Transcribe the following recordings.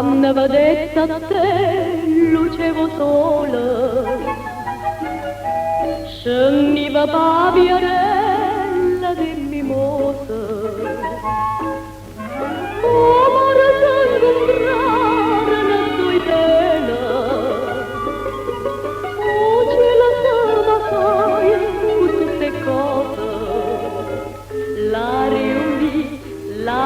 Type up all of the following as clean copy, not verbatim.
Quando vedete a te lucevo sola, scendiva paviarella di mimosa, come sangue entrare nel tuo tela, oh ce la sama fai con tutte cose, l'aria là,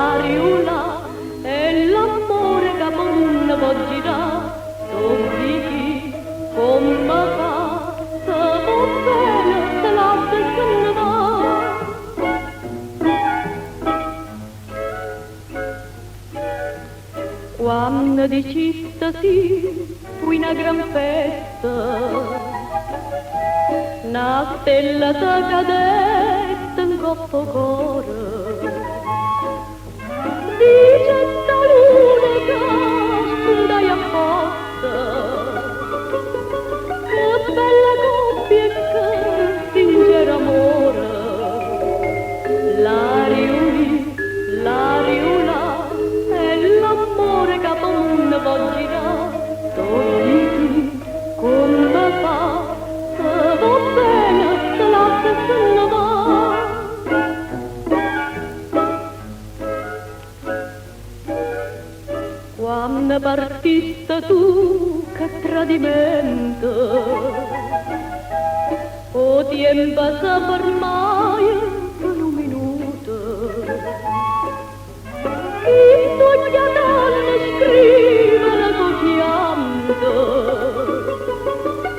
e l'amore che non può girare, così come fa, se va bene, se lascia se ne va. Quando diciste sì, fu una gran festa, una stella ti cadette in coppo cuore. Dice sta luna che sfondai apposta, che bella coppia che sincero amore. L'aria là, è l'amore che non può girare, così come fa, se va bene, se lascia se ne va. Quando partiste tu, che tradimento, o tempo se fermai per un minuto, chi sogna donne scrive la tua pianto,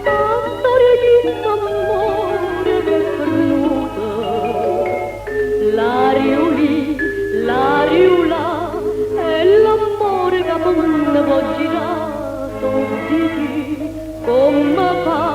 la storia di amore che è perduto, l'aria là, è l'amore che non può girare, così come fa.